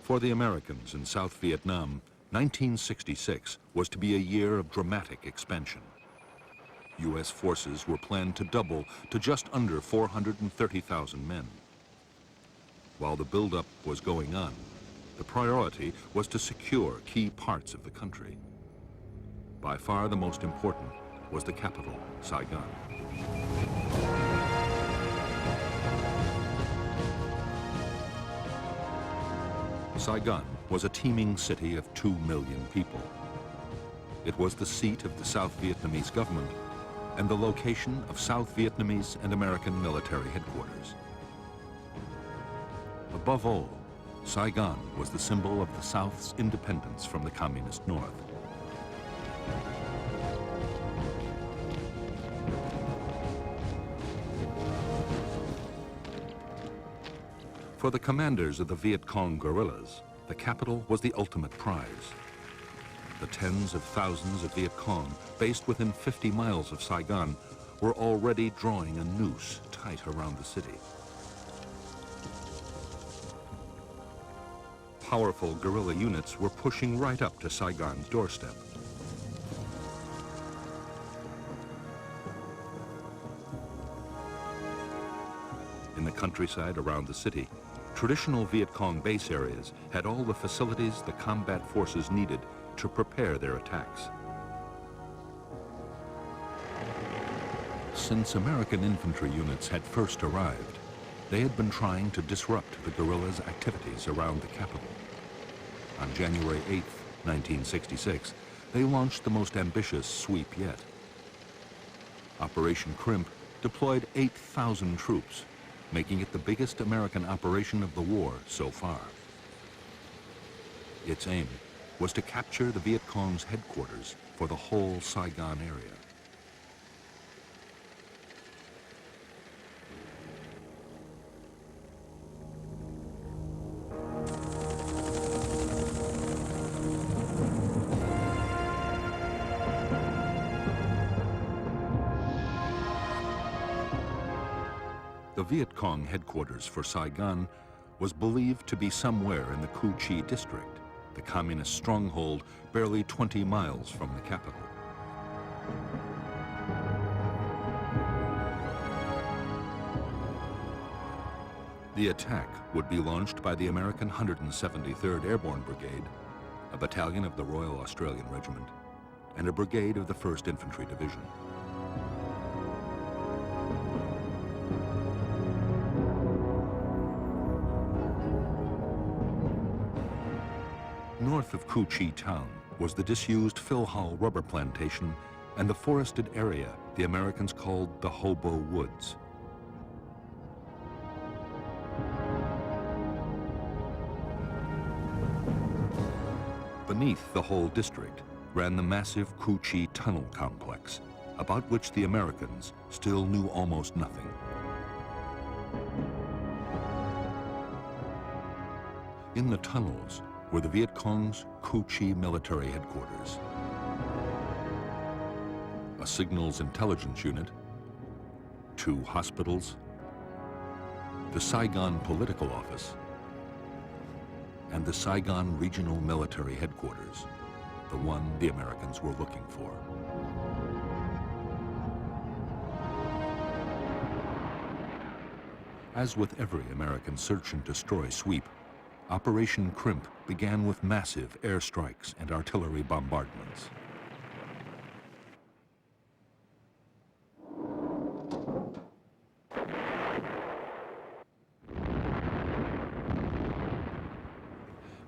For the Americans in South Vietnam, 1966 was to be a year of dramatic expansion. U.S. forces were planned to double to just under 430,000 men. While the buildup was going on, the priority was to secure key parts of the country. By far the most important was the capital, Saigon. Saigon was a teeming city of 2 million people. It was the seat of the South Vietnamese government and the location of South Vietnamese and American military headquarters. Above all, Saigon was the symbol of the South's independence from the communist North. For the commanders of the Viet Cong guerrillas, the capital was the ultimate prize. The tens of thousands of Viet Cong based within 50 miles of Saigon were already drawing a noose tight around the city. Powerful guerrilla units were pushing right up to Saigon's doorstep. In the countryside around the city, traditional Viet Cong base areas had all the facilities the combat forces needed to prepare their attacks. Since American infantry units had first arrived, they had been trying to disrupt the guerrillas' activities around the capital. On January 8, 1966, they launched the most ambitious sweep yet. Operation Crimp deployed 8,000 troops, making it the biggest American operation of the war so far. Its aim was to capture the Viet Cong's headquarters for the whole Saigon area. The Viet Cong headquarters for Saigon was believed to be somewhere in the Cu Chi district, the communist stronghold barely 20 miles from the capital. The attack would be launched by the American 173rd Airborne Brigade, a battalion of the Royal Australian Regiment, and a brigade of the 1st Infantry Division. North of Cu Chi town was the disused Phil Hall rubber plantation and the forested area the Americans called the Hobo Woods. Beneath the whole district ran the massive Cu Chi tunnel complex, about which the Americans still knew almost nothing. In the tunnels were the Viet Cong's Cu Chi military headquarters, a signals intelligence unit, 2 hospitals, the Saigon political office, and the Saigon Regional Military Headquarters, the one the Americans were looking for. As with every American search and destroy sweep, Operation Crimp began with massive airstrikes and artillery bombardments.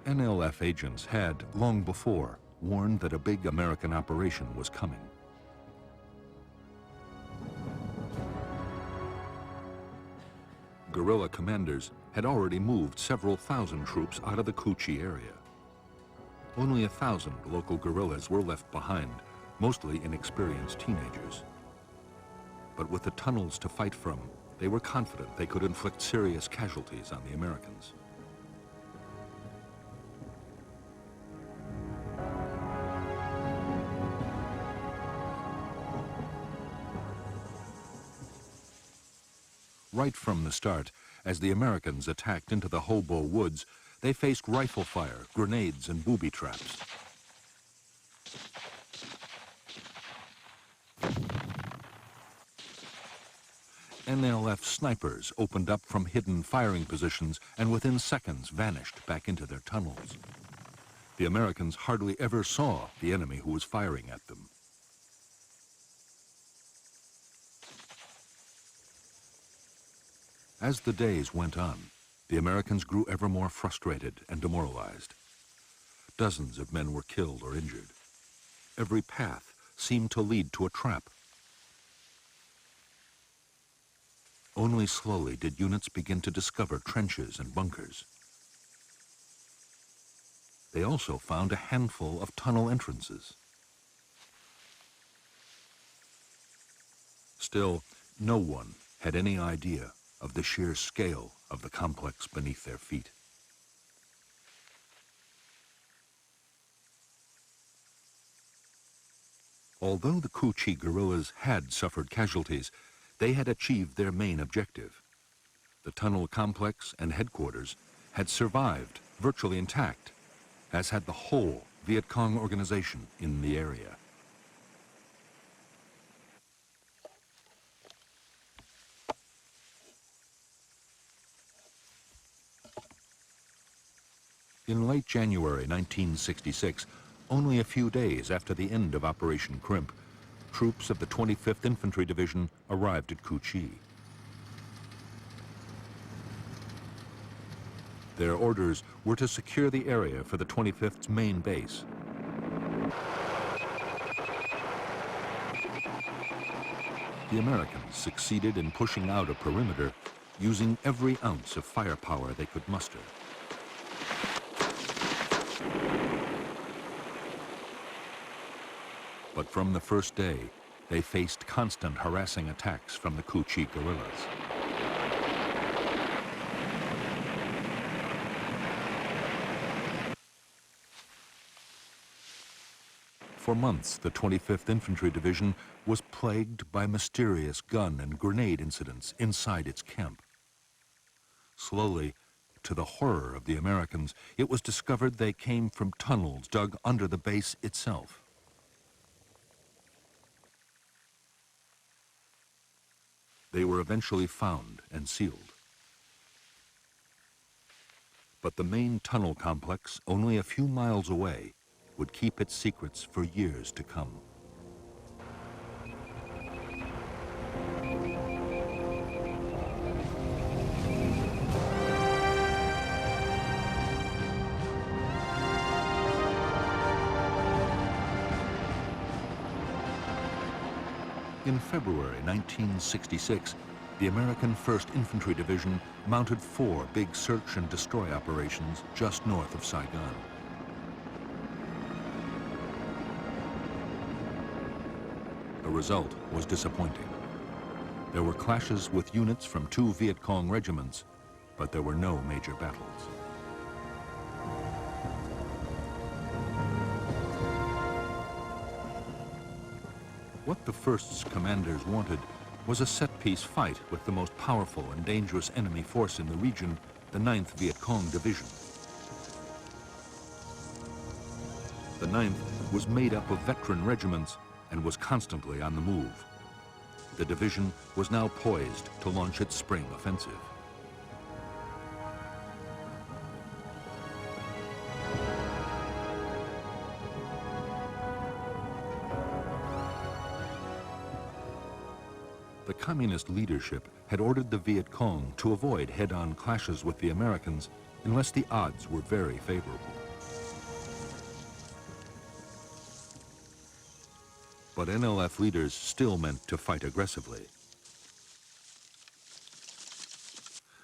NLF agents had, long before, warned that a big American operation was coming. Guerrilla commanders had already moved several thousand troops out of the Cu Chi area. Only 1,000 local guerrillas were left behind, mostly inexperienced teenagers. But with the tunnels to fight from, they were confident they could inflict serious casualties on the Americans. Right from the start, as the Americans attacked into the Hobo Woods, They faced rifle fire, grenades, and booby traps. NLF snipers opened up from hidden firing positions and within seconds vanished back into their tunnels. The Americans hardly ever saw the enemy who was firing at them. As the days went on, the Americans grew ever more frustrated and demoralized. Dozens of men were killed or injured. Every path seemed to lead to a trap. Only slowly did units begin to discover trenches and bunkers. They also found a handful of tunnel entrances. Still, no one had any idea of the sheer scale of the complex beneath their feet. Although the Cu Chi guerrillas had suffered casualties, they had achieved their main objective. The tunnel complex and headquarters had survived virtually intact, as had the whole Viet Cong organization in the area. In late January 1966, only a few days after the end of Operation Crimp, troops of the 25th Infantry Division arrived at Cu Chi. Their orders were to secure the area for the 25th's main base. The Americans succeeded in pushing out a perimeter using every ounce of firepower they could muster. But from the first day, they faced constant harassing attacks from the Cu Chi guerrillas. For months, the 25th Infantry Division was plagued by mysterious gun and grenade incidents inside its camp. Slowly, to the horror of the Americans, it was discovered they came from tunnels dug under the base itself. They were eventually found and sealed. But the main tunnel complex, only a few miles away, would keep its secrets for years to come. In February 1966, the American 1st Infantry Division mounted 4 big search and destroy operations just north of Saigon. The result was disappointing. There were clashes with units from 2 Viet Cong regiments, but there were no major battles. What the 1st's commanders wanted was a set-piece fight with the most powerful and dangerous enemy force in the region, the 9th Viet Cong Division. The 9th was made up of veteran regiments and was constantly on the move. The division was now poised to launch its spring offensive. The communist leadership had ordered the Viet Cong to avoid head-on clashes with the Americans unless the odds were very favorable. But NLF leaders still meant to fight aggressively.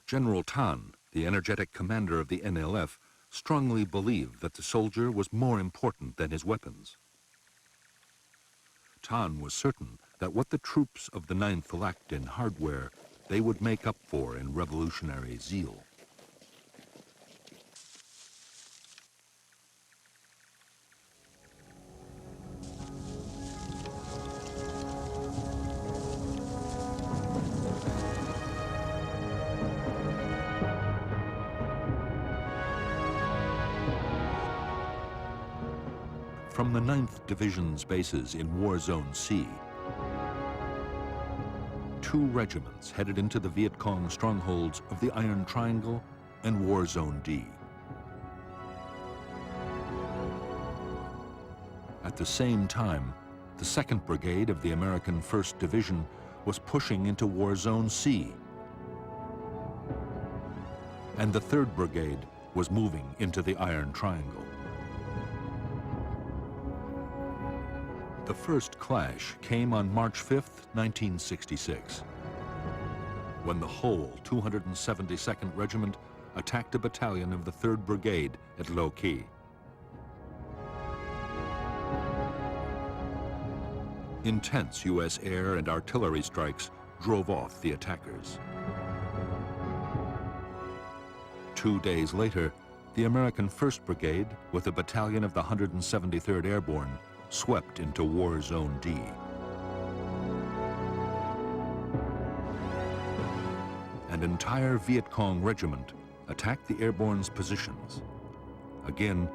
General Tan, the energetic commander of the NLF, strongly believed that the soldier was more important than his weapons. Tan was certain that what the troops of the 9th lacked in hardware, they would make up for in revolutionary zeal. from the 9th Division's bases in War Zone C, 2 regiments headed into the Viet Cong strongholds of the Iron Triangle and War Zone D. At the same time, the 2nd Brigade of the American 1st Division was pushing into War Zone C, and the 3rd Brigade was moving into the Iron Triangle. The first clash came on March 5th, 1966, when the whole 272nd Regiment attacked a battalion of the 3rd Brigade at Lo Qui. Intense U.S. air and artillery strikes drove off the attackers. 2 days later, the American 1st Brigade, with a battalion of the 173rd Airborne, swept into War Zone D. An entire Viet Cong regiment attacked the Airborne's positions. Again,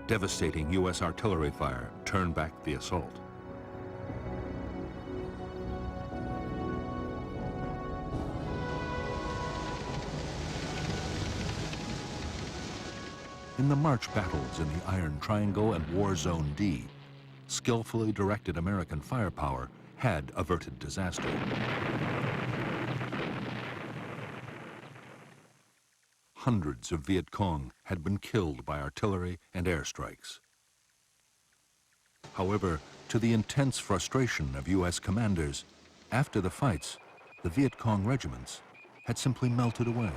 devastating U.S. artillery fire turned back the assault. In the March battles in the Iron Triangle and War Zone D, skillfully directed American firepower had averted disaster. Hundreds of Viet Cong had been killed by artillery and airstrikes. However, to the intense frustration of U.S. commanders, after the fights, the Viet Cong regiments had simply melted away.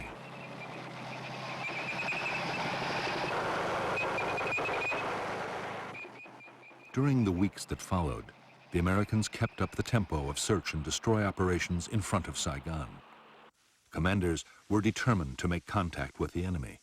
During the weeks that followed, the Americans kept up the tempo of search and destroy operations in front of Saigon. Commanders were determined to make contact with the enemy.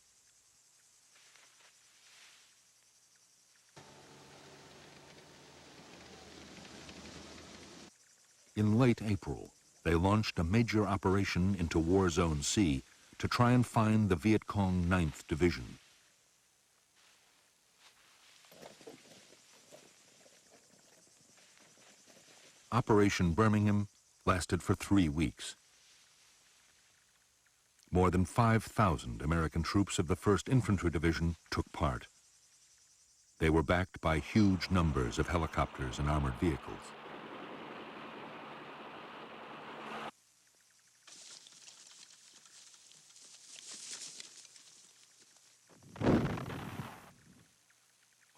In late April, they launched a major operation into War Zone C to try and find the Viet Cong 9th Division. Operation Birmingham lasted for 3 weeks. More than 5,000 American troops of the 1st Infantry Division took part. They were backed by huge numbers of helicopters and armored vehicles.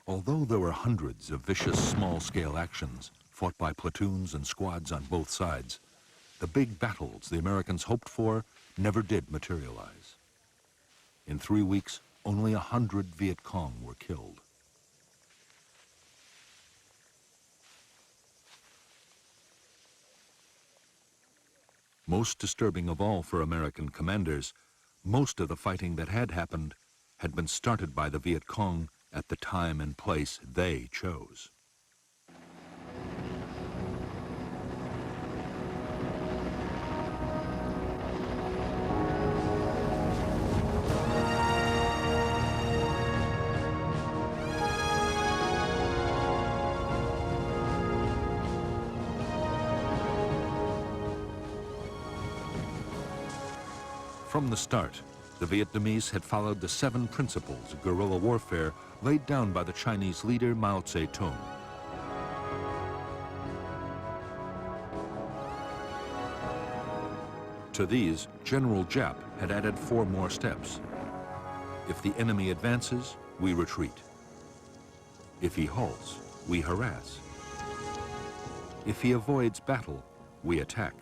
Although there were hundreds of vicious small-scale actions fought by platoons and squads on both sides, the big battles the Americans hoped for never did materialize. In 3 weeks, only 100 Viet Cong were killed. Most disturbing of all for American commanders, most of the fighting that had happened had been started by the Viet Cong at the time and place they chose. From the start, the Vietnamese had followed the 7 principles of guerrilla warfare laid down by the Chinese leader Mao Zedong. To these, General Giap had added 4 more steps. If the enemy advances, we retreat. If he halts, we harass. If he avoids battle, we attack.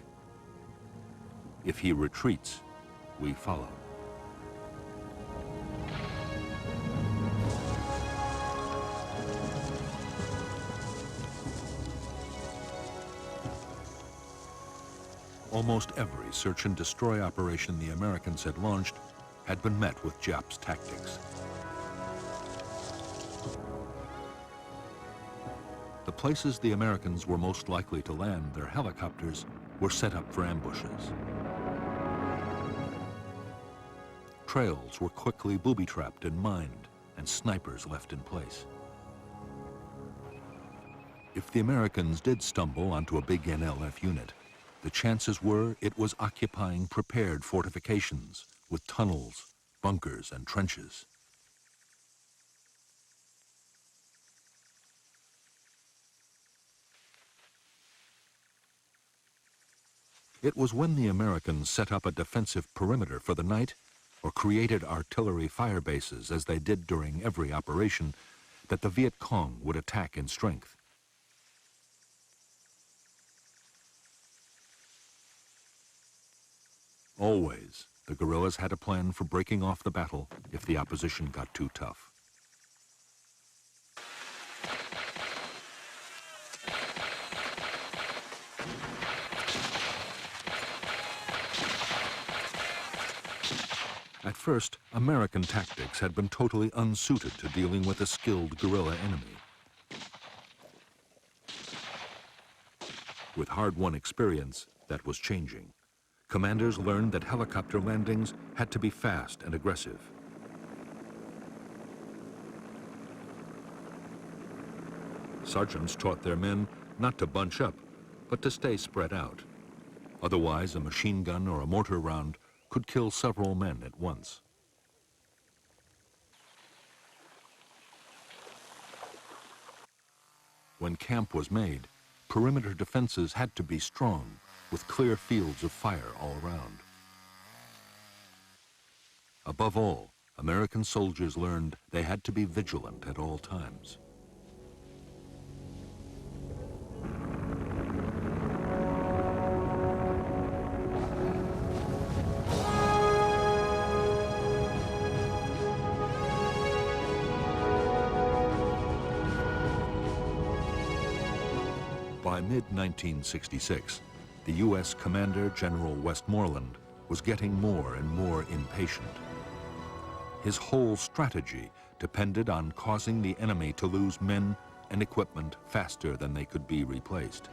If he retreats, we follow. Almost every search and destroy operation the Americans had launched had been met with Giap's tactics. The places the Americans were most likely to land their helicopters were set up for ambushes. Trails were quickly booby-trapped and mined, and snipers left in place. If the Americans did stumble onto a big NLF unit, the chances were it was occupying prepared fortifications with tunnels, bunkers, and trenches. It was when the Americans set up a defensive perimeter for the night or created artillery fire bases, as they did during every operation, that the Viet Cong would attack in strength. Always, the guerrillas had a plan for breaking off the battle if the opposition got too tough. At first, American tactics had been totally unsuited to dealing with a skilled guerrilla enemy. With hard-won experience, that was changing. Commanders learned that helicopter landings had to be fast and aggressive. Sergeants taught their men not to bunch up, but to stay spread out. Otherwise, a machine gun or a mortar round could kill several men at once. When camp was made, perimeter defenses had to be strong, with clear fields of fire all around. Above all, American soldiers learned they had to be vigilant at all times. By mid-1966, the U.S. Commander General Westmoreland was getting more and more impatient. His whole strategy depended on causing the enemy to lose men and equipment faster than they could be replaced.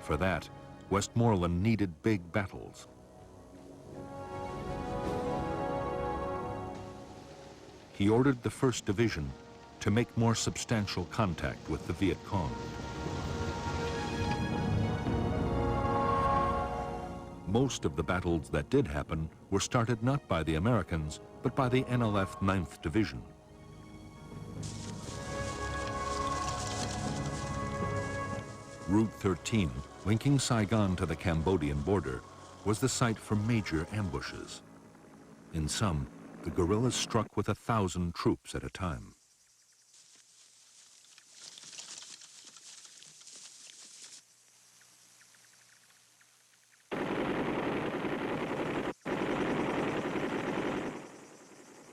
For that, Westmoreland needed big battles. He ordered the 1st Division to make more substantial contact with the Viet Cong. Most of the battles that did happen were started not by the Americans, but by the NLF 9th Division. Route 13, linking Saigon to the Cambodian border, was the site for major ambushes. In some, the guerrillas struck with 1,000 troops at a time.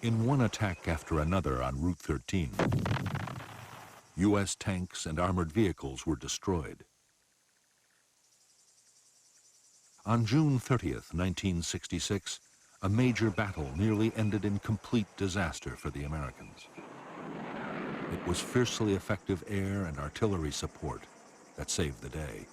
In one attack after another on Route 13, U.S. tanks and armored vehicles were destroyed. On June 30th, 1966, a major battle nearly ended in complete disaster for the Americans. It was fiercely effective air and artillery support that saved the day.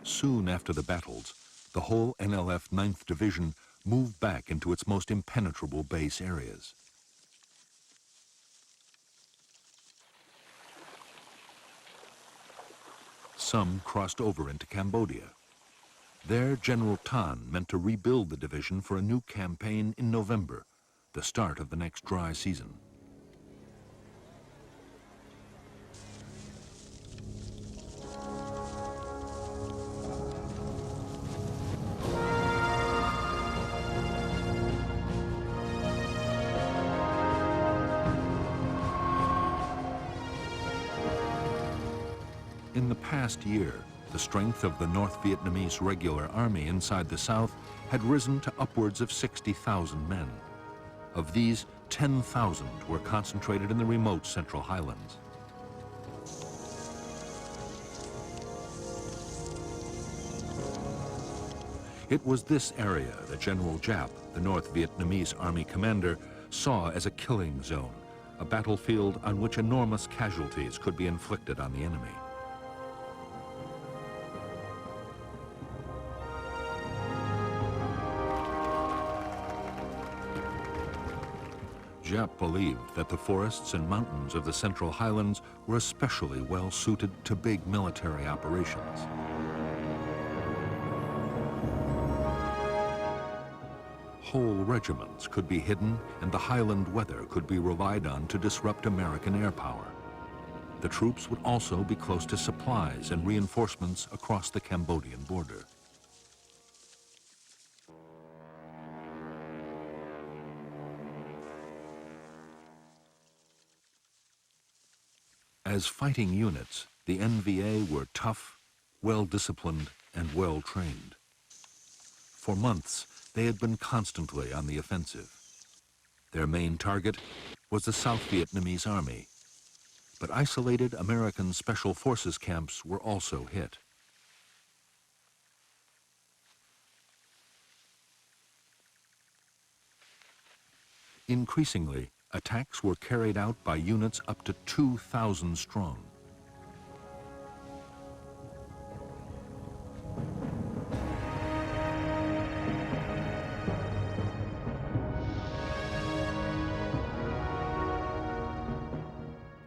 Soon after the battles, the whole NLF 9th Division moved back into its most impenetrable base areas. Some crossed over into Cambodia. There, General Tan meant to rebuild the division for a new campaign in November, the start of the next dry season. In the past year, the strength of the North Vietnamese regular army inside the South had risen to upwards of 60,000 men. Of these, 10,000 were concentrated in the remote Central Highlands. It was this area that General Giap, the North Vietnamese army commander, saw as a killing zone, a battlefield on which enormous casualties could be inflicted on the enemy. Giap believed that the forests and mountains of the Central Highlands were especially well suited to big military operations. Whole regiments could be hidden, and the highland weather could be relied on to disrupt American air power. The troops would also be close to supplies and reinforcements across the Cambodian border. As fighting units, the NVA were tough, well-disciplined, and well-trained. For months, they had been constantly on the offensive. Their main target was the South Vietnamese Army, but isolated American Special Forces camps were also hit. Increasingly, attacks were carried out by units up to 2,000 strong.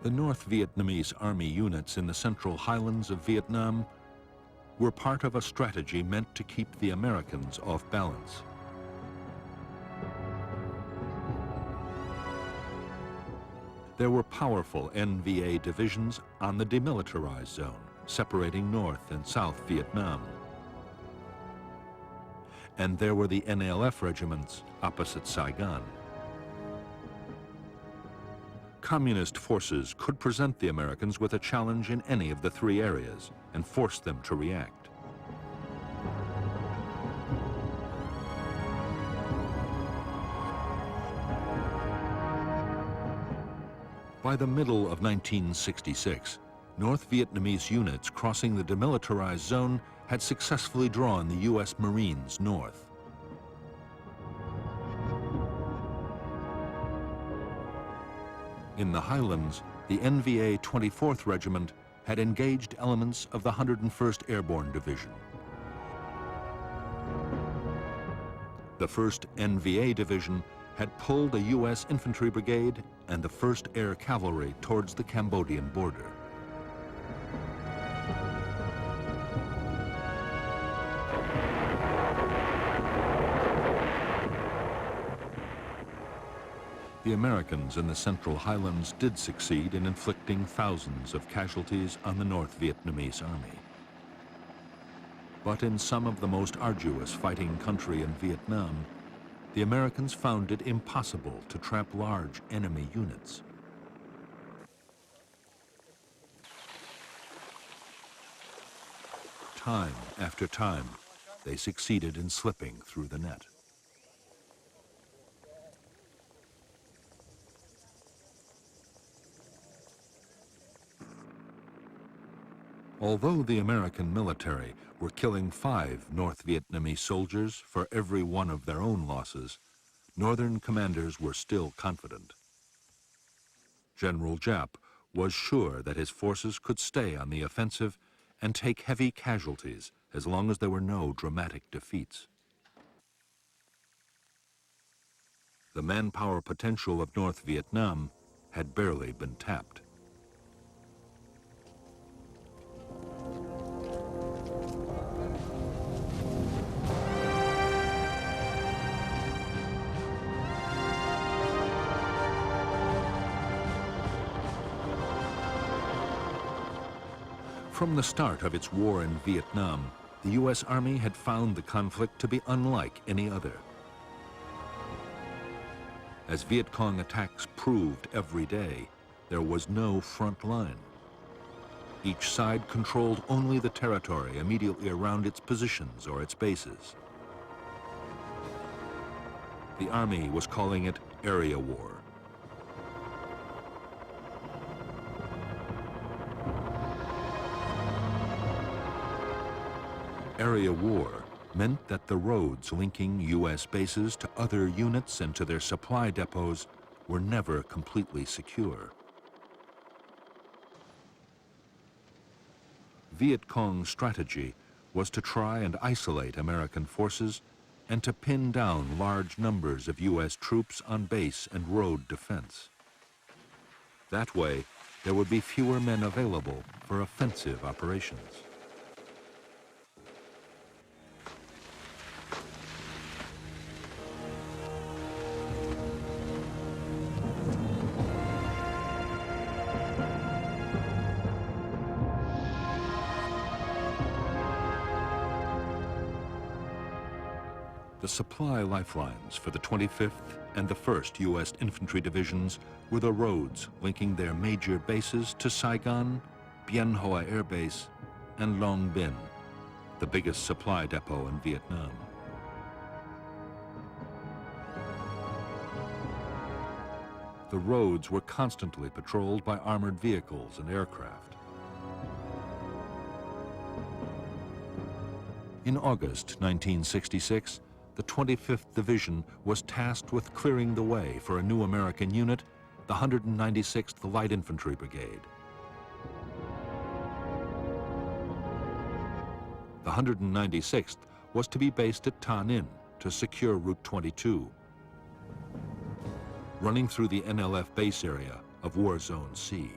The North Vietnamese Army units in the Central Highlands of Vietnam were part of a strategy meant to keep the Americans off balance. There were powerful NVA divisions on the demilitarized zone, separating North and South Vietnam. And there were the NLF regiments opposite Saigon. Communist forces could present the Americans with a challenge in any of the three areas and force them to react. By the middle of 1966, North Vietnamese units crossing the demilitarized zone had successfully drawn the U.S. Marines north. In the highlands, the NVA 24th Regiment had engaged elements of the 101st Airborne Division. The 1st NVA Division had pulled a U.S. infantry brigade and the 1st Air Cavalry towards the Cambodian border. The Americans in the Central Highlands did succeed in inflicting thousands of casualties on the North Vietnamese Army. But in some of the most arduous fighting country in Vietnam, the Americans found it impossible to trap large enemy units. Time after time, they succeeded in slipping through the net. Although the American military were killing 5 North Vietnamese soldiers for every one of their own losses, Northern commanders were still confident. General Giap was sure that his forces could stay on the offensive and take heavy casualties as long as there were no dramatic defeats. The manpower potential of North Vietnam had barely been tapped. From the start of its war in Vietnam, the U.S. Army had found the conflict to be unlike any other. As Viet Cong attacks proved every day, there was no front line. Each side controlled only the territory immediately around its positions or its bases. The Army was calling it area war. Area war meant that the roads linking U.S. bases to other units and to their supply depots were never completely secure. Viet Cong's strategy was to try and isolate American forces and to pin down large numbers of U.S. troops on base and road defense. That way, there would be fewer men available for offensive operations. The supply lifelines for the 25th and the 1st U.S. Infantry Divisions were the roads linking their major bases to Saigon, Bien Hoa Air Base, and Long Binh, the biggest supply depot in Vietnam. The roads were constantly patrolled by armored vehicles and aircraft. In August 1966, the 25th Division was tasked with clearing the way for a new American unit, the 196th Light Infantry Brigade. The 196th was to be based at Tan Ninh to secure Route 22, running through the NLF base area of War Zone C.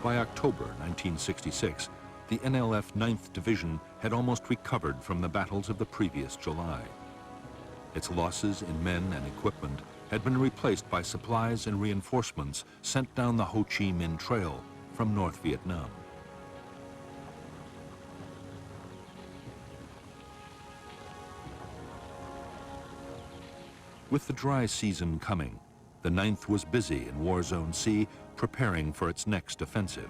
By October 1966, the NLF 9th Division had almost recovered from the battles of the previous July. Its losses in men and equipment had been replaced by supplies and reinforcements sent down the Ho Chi Minh Trail from North Vietnam. With the dry season coming, the 9th was busy in War Zone C preparing for its next offensive.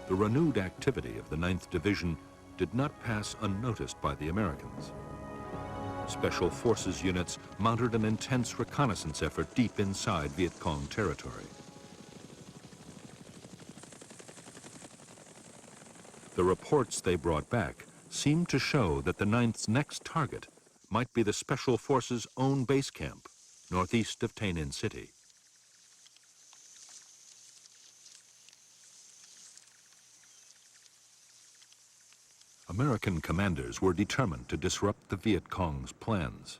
The renewed activity of the 9th Division did not pass unnoticed by the Americans. Special Forces units mounted an intense reconnaissance effort deep inside Viet Cong territory. The reports they brought back seemed to show that the 9th's next target might be the Special Forces' own base camp, northeast of Tay Ninh City. American commanders were determined to disrupt the Viet Cong's plans.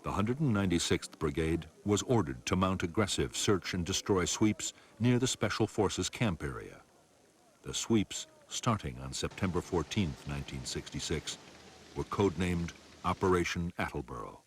The 196th Brigade was ordered to mount aggressive search and destroy sweeps near the Special Forces camp area. The sweeps, starting on September 14, 1966, were codenamed Operation Attleboro.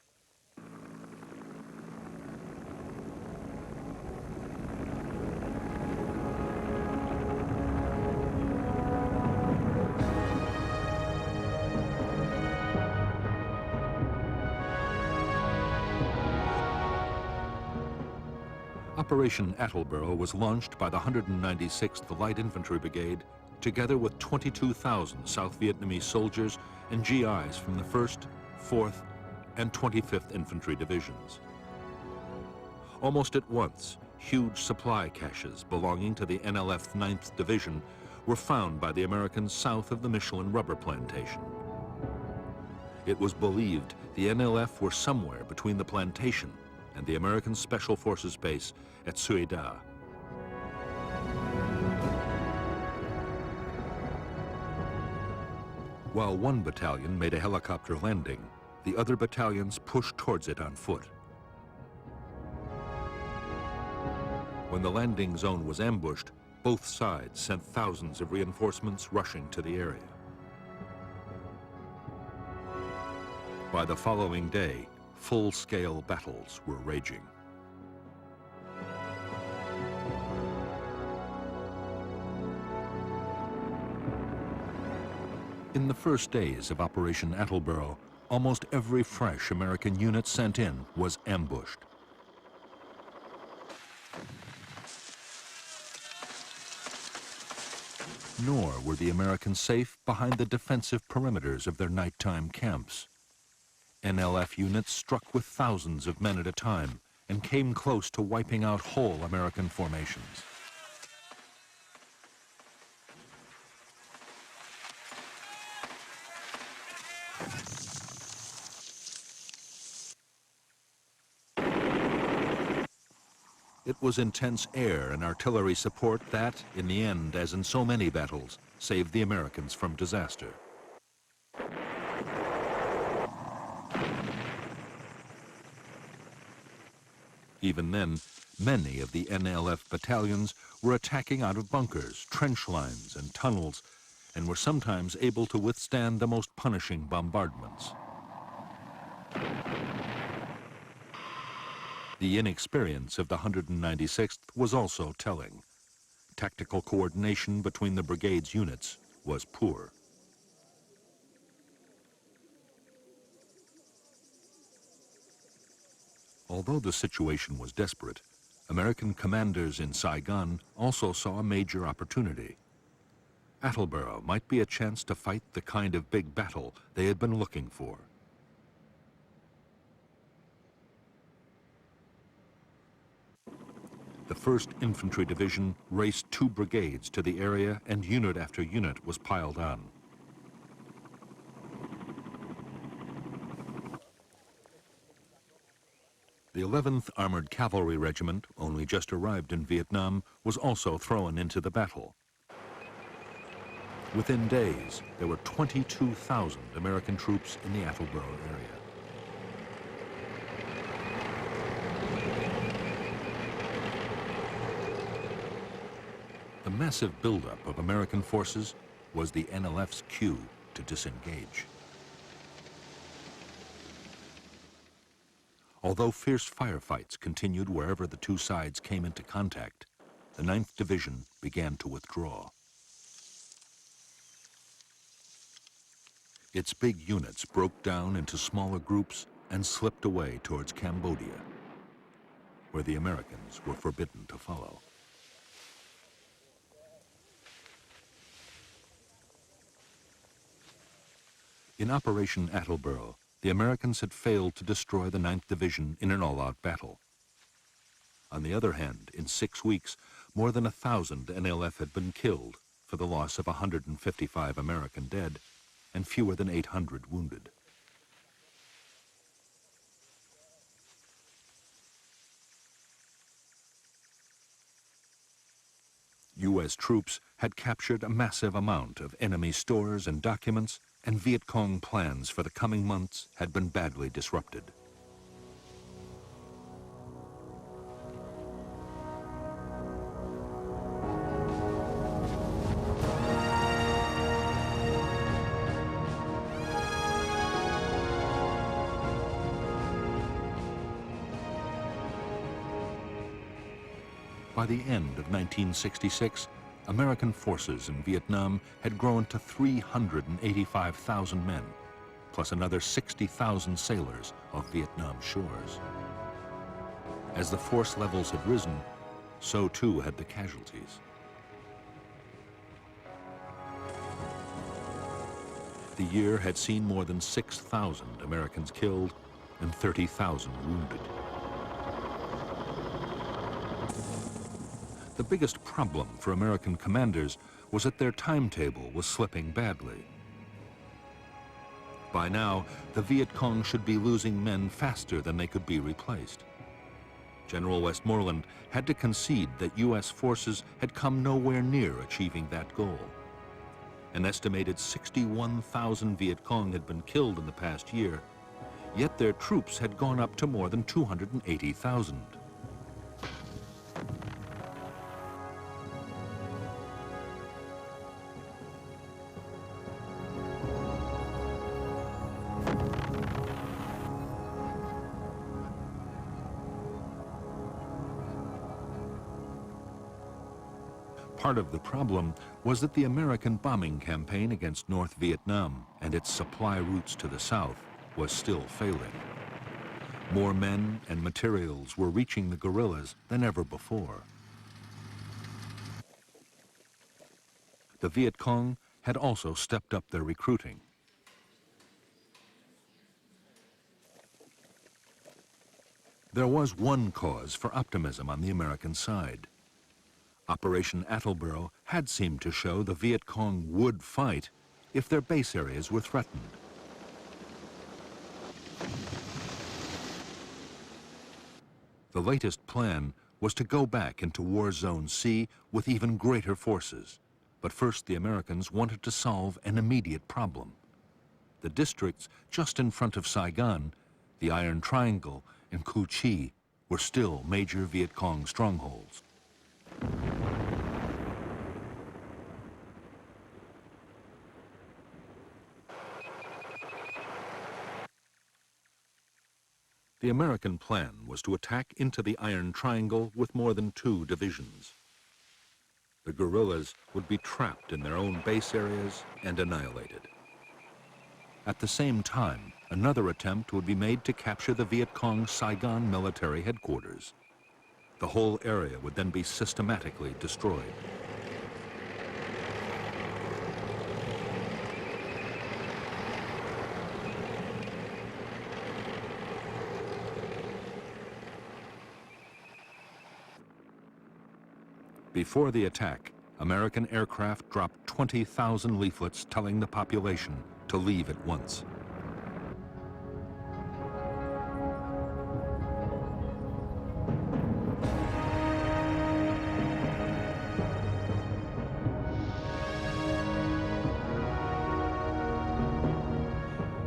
Operation Attleboro was launched by the 196th Light Infantry Brigade together with 22,000 South Vietnamese soldiers and GIs from the 1st, 4th, and 25th Infantry Divisions. Almost at once, huge supply caches belonging to the NLF 9th Division were found by the Americans south of the Michelin rubber plantation. It was believed the NLF were somewhere between the plantation and the American Special Forces base at Suy Da. While one battalion made a helicopter landing, the other battalions pushed towards it on foot. When the landing zone was ambushed, both sides sent thousands of reinforcements rushing to the area. By the following day, full-scale battles were raging. In the first days of Operation Attleboro, almost every fresh American unit sent in was ambushed. Nor were the Americans safe behind the defensive perimeters of their nighttime camps. NLF units struck with thousands of men at a time and came close to wiping out whole American formations. It was intense air and artillery support that, in the end, as in so many battles, saved the Americans from disaster. Even then, many of the NLF battalions were attacking out of bunkers, trench lines, and tunnels, and were sometimes able to withstand the most punishing bombardments. The inexperience of the 196th was also telling. Tactical coordination between the brigade's units was poor. Although the situation was desperate, American commanders in Saigon also saw a major opportunity. Attleboro might be a chance to fight the kind of big battle they had been looking for. The 1st Infantry Division raced 2 brigades to the area, and unit after unit was piled on. The 11th Armored Cavalry Regiment, only just arrived in Vietnam, was also thrown into the battle. Within days, there were 22,000 American troops in the Attleboro area. The massive buildup of American forces was the NLF's cue to disengage. Although fierce firefights continued wherever the two sides came into contact, the 9th Division began to withdraw. Its big units broke down into smaller groups and slipped away towards Cambodia, where the Americans were forbidden to follow. In Operation Attleboro, the Americans had failed to destroy the 9th Division in an all-out battle. On the other hand, in 6 weeks, more than 1,000 NLF had been killed, for the loss of 155 American dead and fewer than 800 wounded. U.S. troops had captured a massive amount of enemy stores and documents, and Viet Cong plans for the coming months had been badly disrupted. By the end of 1966, American forces in Vietnam had grown to 385,000 men, plus another 60,000 sailors off Vietnam shores. As the force levels had risen, so too had the casualties. The year had seen more than 6,000 Americans killed and 30,000 wounded. The biggest problem for American commanders was that their timetable was slipping badly. By now, the Viet Cong should be losing men faster than they could be replaced. General Westmoreland had to concede that U.S. forces had come nowhere near achieving that goal. An estimated 61,000 Viet Cong had been killed in the past year, yet their troops had gone up to more than 280,000. Part of the problem was that the American bombing campaign against North Vietnam and its supply routes to the south was still failing. More men and materials were reaching the guerrillas than ever before. The Viet Cong had also stepped up their recruiting. There was one cause for optimism on the American side. Operation Attleboro had seemed to show the Viet Cong would fight if their base areas were threatened. The latest plan was to go back into War Zone C with even greater forces. But first, the Americans wanted to solve an immediate problem. The districts just in front of Saigon, the Iron Triangle and Cu Chi, were still major Viet Cong strongholds. The American plan was to attack into the Iron Triangle with more than 2 divisions. The guerrillas would be trapped in their own base areas and annihilated. At the same time, another attempt would be made to capture the Viet Cong Saigon military headquarters. The whole area would then be systematically destroyed. Before the attack, American aircraft dropped 20,000 leaflets telling the population to leave at once.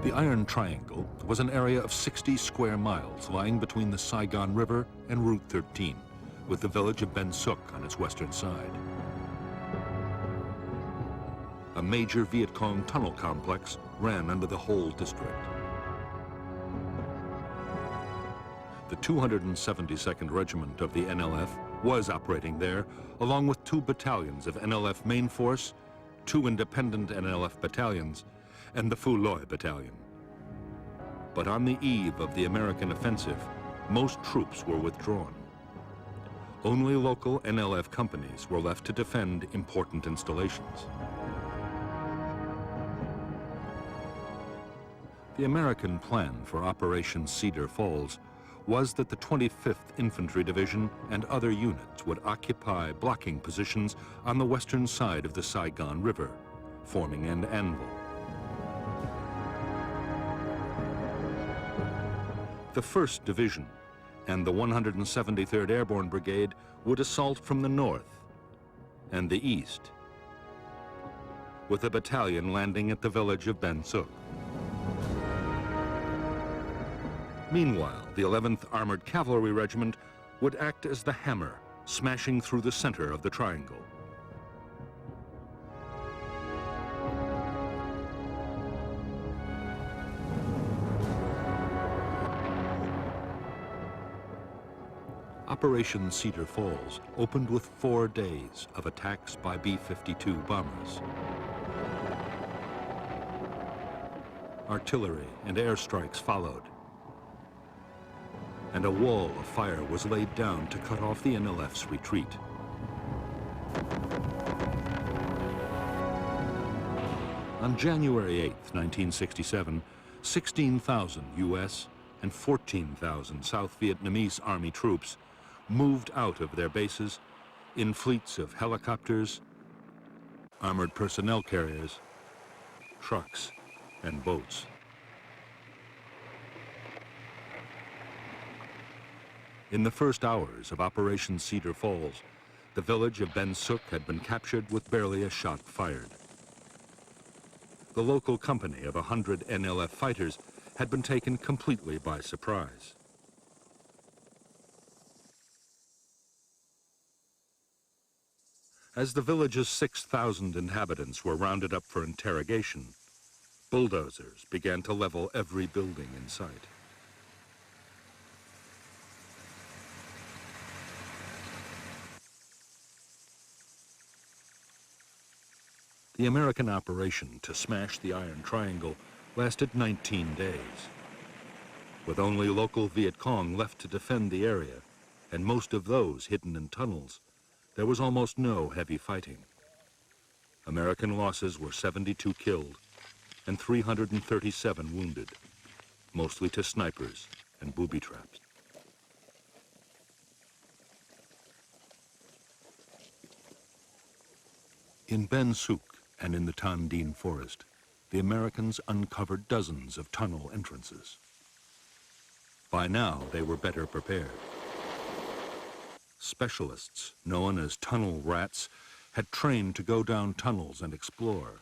The Iron Triangle was an area of 60 square miles lying between the Saigon River and Route 13, with the village of Ben Suc on its western side. A major Viet Cong tunnel complex ran under the whole district. The 272nd Regiment of the NLF was operating there, along with 2 battalions of NLF Main Force, 2 independent NLF battalions, and the Phu Loi Battalion. But on the eve of the American offensive, most troops were withdrawn. Only local NLF companies were left to defend important installations. The American plan for Operation Cedar Falls was that the 25th Infantry Division and other units would occupy blocking positions on the western side of the Saigon River, forming an anvil. The 1st Division and the 173rd Airborne Brigade would assault from the north and the east, with a battalion landing at the village of Ben Suc. Meanwhile, the 11th Armored Cavalry Regiment would act as the hammer, smashing through the center of the triangle. Operation Cedar Falls opened with 4 days of attacks by B-52 bombers. Artillery and airstrikes followed, and a wall of fire was laid down to cut off the NLF's retreat. On January 8, 1967, 16,000 U.S. and 14,000 South Vietnamese Army troops moved out of their bases in fleets of helicopters, armored personnel carriers, trucks, and boats. In the first hours of Operation Cedar Falls, the village of Ben Suc had been captured with barely a shot fired. The local company of 100 NLF fighters had been taken completely by surprise. As the village's 6,000 inhabitants were rounded up for interrogation, bulldozers began to level every building in sight. The American operation to smash the Iron Triangle lasted 19 days. With only local Viet Cong left to defend the area, and most of those hidden in tunnels, there was almost no heavy fighting. American losses were 72 killed and 337 wounded, mostly to snipers and booby traps. In Ben Suc and in the Tan Dien forest, the Americans uncovered dozens of tunnel entrances. By now, they were better prepared. Specialists, known as tunnel rats, had trained to go down tunnels and explore.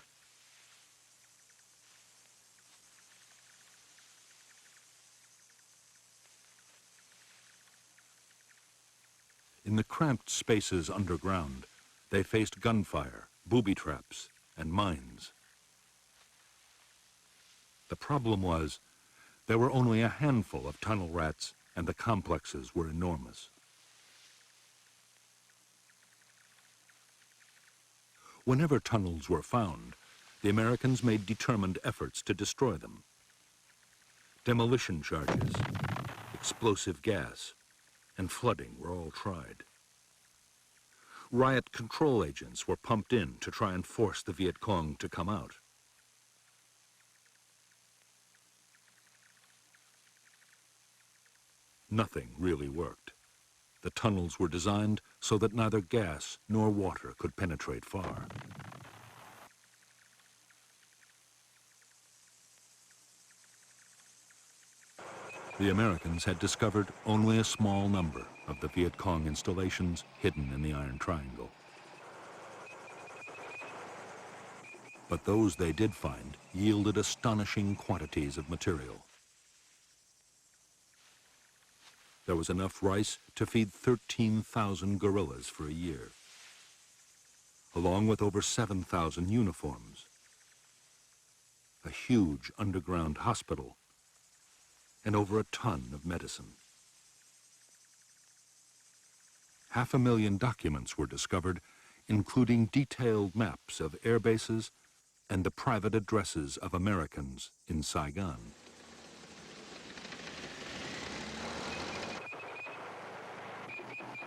In the cramped spaces underground, they faced gunfire, booby traps, and mines. The problem was, there were only a handful of tunnel rats, and the complexes were enormous. Whenever tunnels were found, the Americans made determined efforts to destroy them. Demolition charges, explosive gas, and flooding were all tried. Riot control agents were pumped in to try and force the Viet Cong to come out. Nothing really worked. The tunnels were designed so that neither gas nor water could penetrate far. The Americans had discovered only a small number of the Viet Cong installations hidden in the Iron Triangle. But those they did find yielded astonishing quantities of material. There was enough rice to feed 13,000 guerrillas for a year, along with over 7,000 uniforms, a huge underground hospital, and over a ton of medicine. 500,000 documents were discovered, including detailed maps of air bases and the private addresses of Americans in Saigon.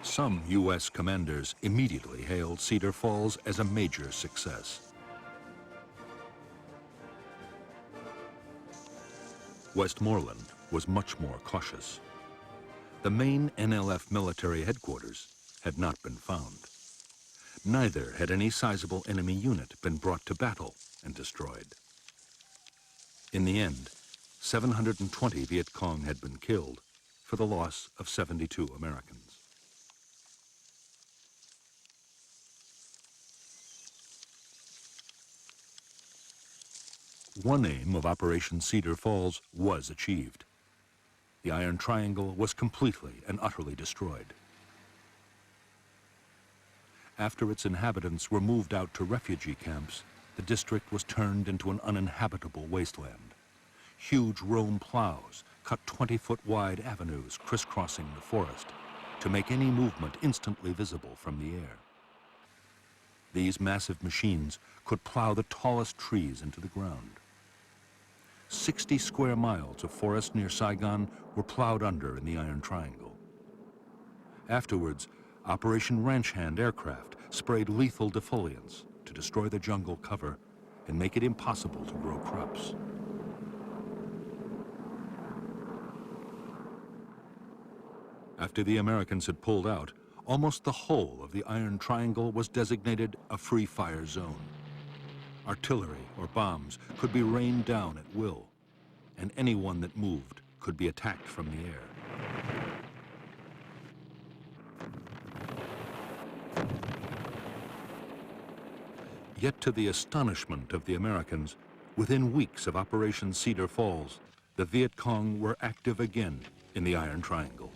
Some U.S. commanders immediately hailed Cedar Falls as a major success. Westmoreland was much more cautious. The main NLF military headquarters had not been found. Neither had any sizable enemy unit been brought to battle and destroyed. In the end, 720 Viet Cong had been killed for the loss of 72 Americans. One aim of Operation Cedar Falls was achieved. The Iron Triangle was completely and utterly destroyed. After its inhabitants were moved out to refugee camps, the district was turned into an uninhabitable wasteland. Huge Rome plows cut 20-foot-wide avenues crisscrossing the forest to make any movement instantly visible from the air. These massive machines could plow the tallest trees into the ground. 60 square miles of forest near Saigon were plowed under in the Iron Triangle. Afterwards, Operation Ranch Hand aircraft sprayed lethal defoliants to destroy the jungle cover and make it impossible to grow crops. After the Americans had pulled out, almost the whole of the Iron Triangle was designated a free fire zone. Artillery or bombs could be rained down at will, and anyone that moved could be attacked from the air. Yet to the astonishment of the Americans, within weeks of Operation Cedar Falls, the Viet Cong were active again in the Iron Triangle.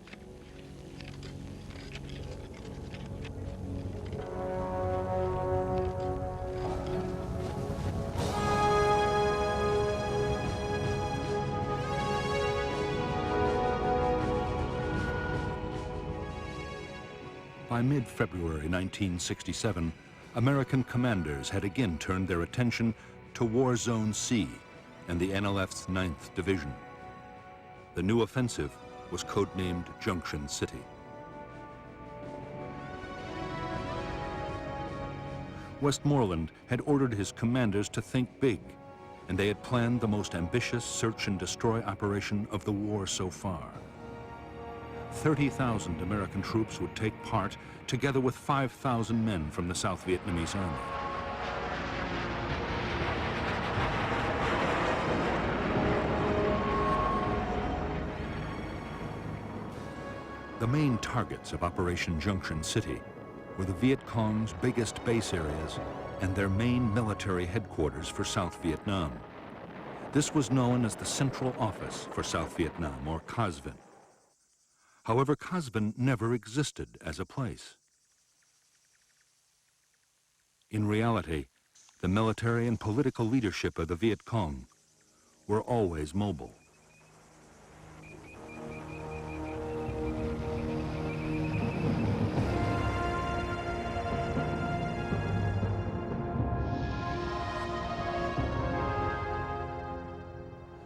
By mid-February 1967, American commanders had again turned their attention to War Zone C and the NLF's 9th Division. The new offensive was codenamed Junction City. Westmoreland had ordered his commanders to think big, and they had planned the most ambitious search and destroy operation of the war so far. 30,000 American troops would take part, together with 5,000 men from the South Vietnamese Army. The main targets of Operation Junction City were the Viet Cong's biggest base areas and their main military headquarters for South Vietnam. This was known as the Central Office for South Vietnam, or Cos Vinh. However, Cos Vinh never existed as a place. In reality, the military and political leadership of the Viet Cong were always mobile.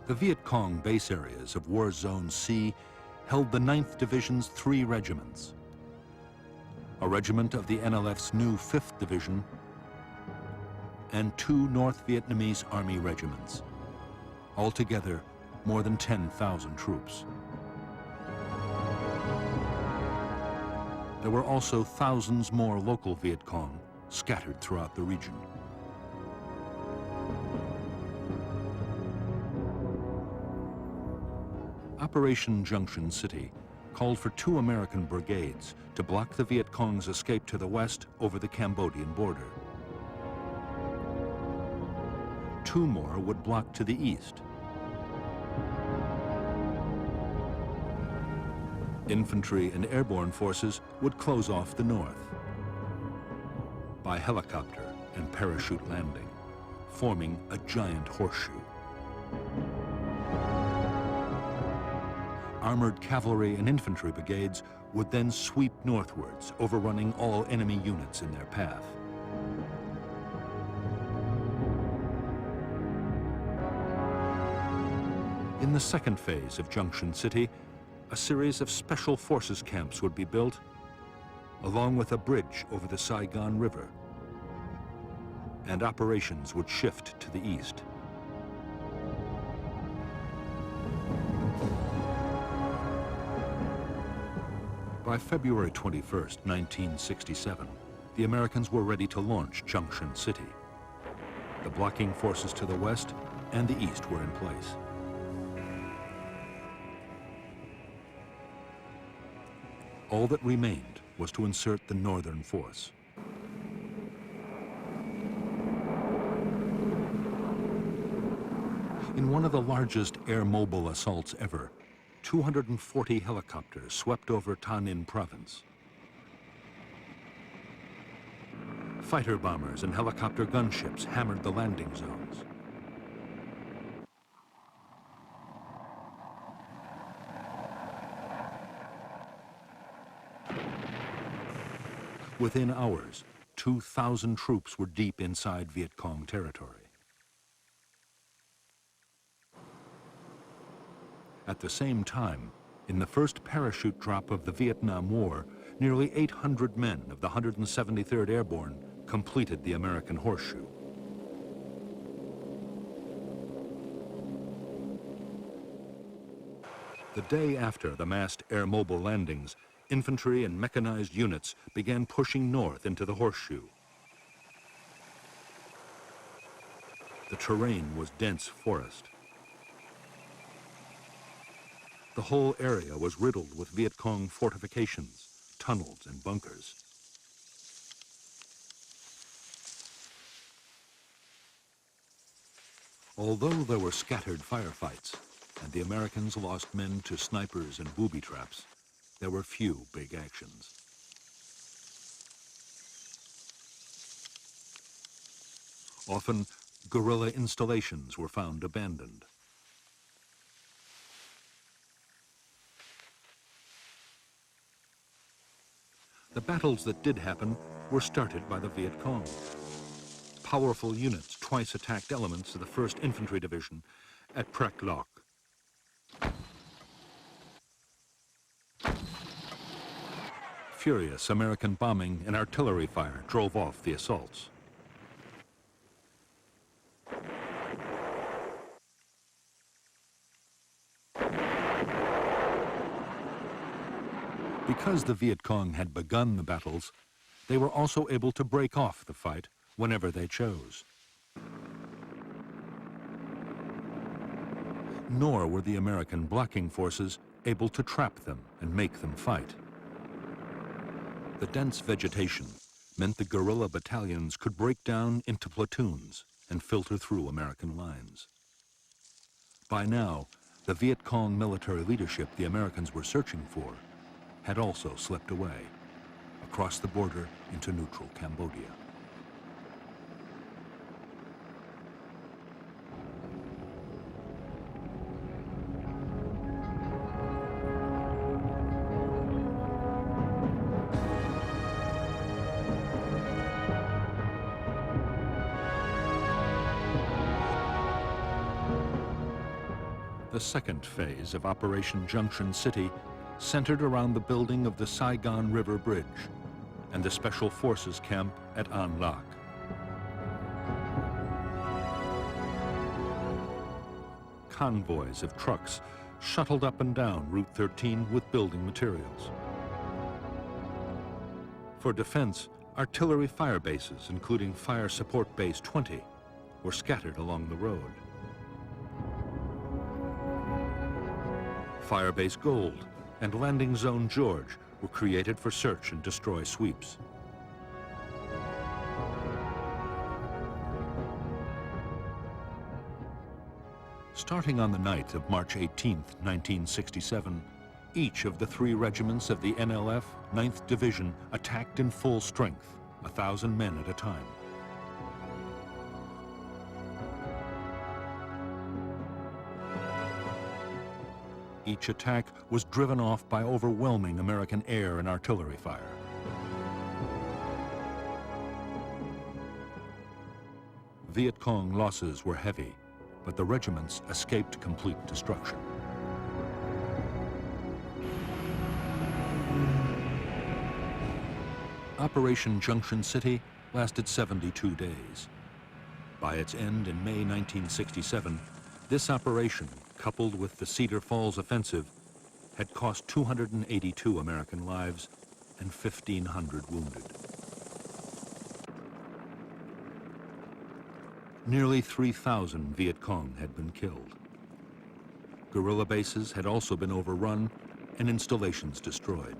The Viet Cong base areas of War Zone C held the 9th Division's 3 regiments, a regiment of the NLF's new 5th Division, and 2 North Vietnamese Army regiments. Altogether, more than 10,000 troops. There were also thousands more local Viet Cong scattered throughout the region. Operation Junction City called for 2 American brigades to block the Viet Cong's escape to the west over the Cambodian border. 2 more would block to the east. Infantry and airborne forces would close off the north by helicopter and parachute landing, forming a giant horseshoe. Armored cavalry and infantry brigades would then sweep northwards, overrunning all enemy units in their path. In the second phase of Junction City, a series of special forces camps would be built, along with a bridge over the Saigon River, and operations would shift to the east. By February 21st, 1967, the Americans were ready to launch Junction City. The blocking forces to the west and the east were in place. All that remained was to insert the northern force. In one of the largest air-mobile assaults ever, 240 helicopters swept over Thanh Ninh province. Fighter bombers and helicopter gunships hammered the landing zones. Within hours, 2,000 troops were deep inside Viet Cong territory. At the same time, in the first parachute drop of the Vietnam War, nearly 800 men of the 173rd Airborne completed the American Horseshoe. The day after the massed air-mobile landings, infantry and mechanized units began pushing north into the Horseshoe. The terrain was dense forest. The whole area was riddled with Viet Cong fortifications, tunnels, and bunkers. Although there were scattered firefights, and the Americans lost men to snipers and booby traps, there were few big actions. Often, guerrilla installations were found abandoned. The battles that did happen were started by the Viet Cong. Powerful units twice attacked elements of the 1st Infantry Division at Prek Lok. Furious American bombing and artillery fire drove off the assaults. Because the Viet Cong had begun the battles, they were also able to break off the fight whenever they chose. Nor were the American blocking forces able to trap them and make them fight. The dense vegetation meant the guerrilla battalions could break down into platoons and filter through American lines. By now, the Viet Cong military leadership the Americans were searching for had also slipped away across the border into neutral Cambodia. The second phase of Operation Junction City centered around the building of the Saigon River Bridge and the Special Forces camp at An Lac. Convoys of trucks shuttled up and down Route 13 with building materials. For defense, artillery fire bases, including Fire Support Base 20, were scattered along the road. Firebase Gold and Landing Zone George were created for search and destroy sweeps. Starting on the night of March 18, 1967, each of the 3 regiments of the NLF 9th Division attacked in full strength, 1,000 men at a time. Each attack was driven off by overwhelming American air and artillery fire. Viet Cong losses were heavy, but the regiments escaped complete destruction. Operation Junction City lasted 72 days. By its end in May 1967, this operation, coupled with the Cedar Falls offensive, had cost 282 American lives and 1,500 wounded. Nearly 3,000 Viet Cong had been killed. Guerrilla bases had also been overrun and installations destroyed.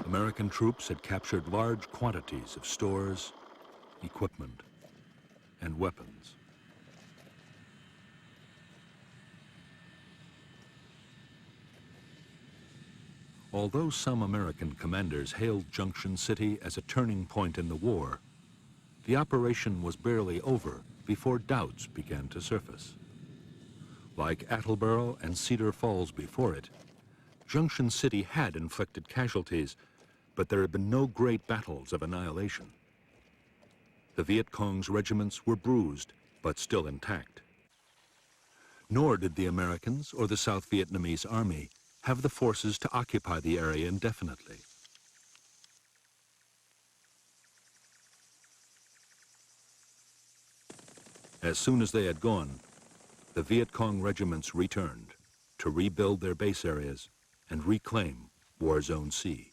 American troops had captured large quantities of stores, equipment, and weapons. Although some American commanders hailed Junction City as a turning point in the war, the operation was barely over before doubts began to surface. Like Attleboro and Cedar Falls before it, Junction City had inflicted casualties, but there had been no great battles of annihilation. The Viet Cong's regiments were bruised, but still intact. Nor did the Americans or the South Vietnamese Army have the forces to occupy the area indefinitely. As soon as they had gone, the Viet Cong regiments returned to rebuild their base areas and reclaim War Zone C.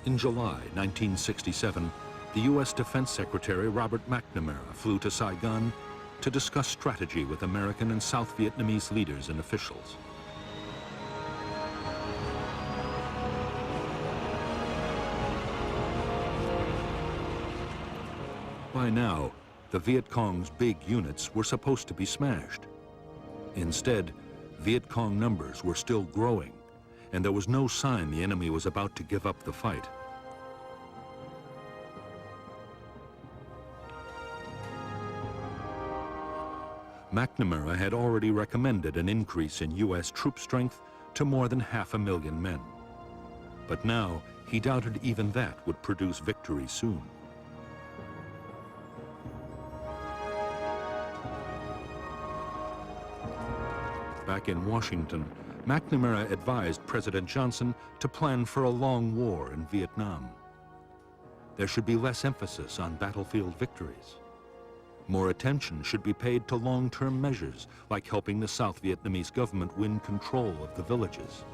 In July 1967, the U.S. Defense Secretary Robert McNamara flew to Saigon to discuss strategy with American and South Vietnamese leaders and officials. By now, the Viet Cong's big units were supposed to be smashed. Instead, Viet Cong numbers were still growing, and there was no sign the enemy was about to give up the fight. McNamara had already recommended an increase in U.S. troop strength to more than 500,000 men. But now, he doubted even that would produce victory soon. Back in Washington, McNamara advised President Johnson to plan for a long war in Vietnam. There should be less emphasis on battlefield victories. More attention should be paid to long-term measures, like helping the South Vietnamese government win control of the villages.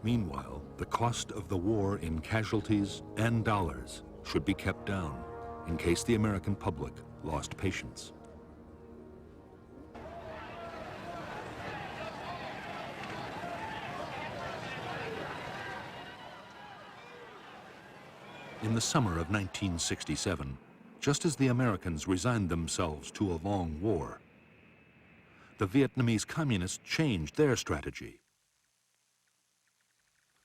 Meanwhile, the cost of the war in casualties and dollars should be kept down in case the American public lost patience. In the summer of 1967, just as the Americans resigned themselves to a long war, the Vietnamese communists changed their strategy.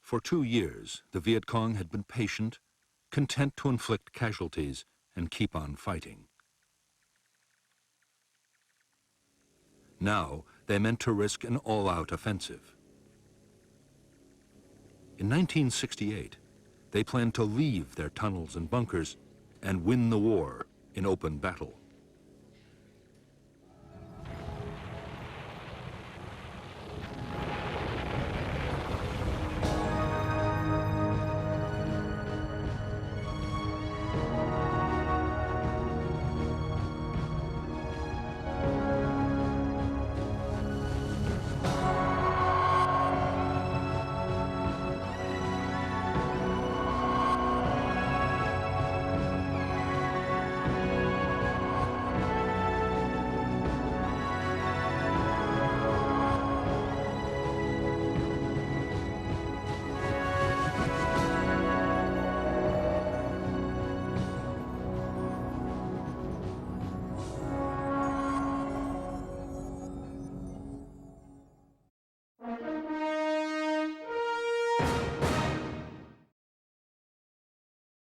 For 2 years, the Viet Cong had been patient, content to inflict casualties and keep on fighting. Now, they meant to risk an all-out offensive. In 1968, they planned to leave their tunnels and bunkers and win the war in open battle.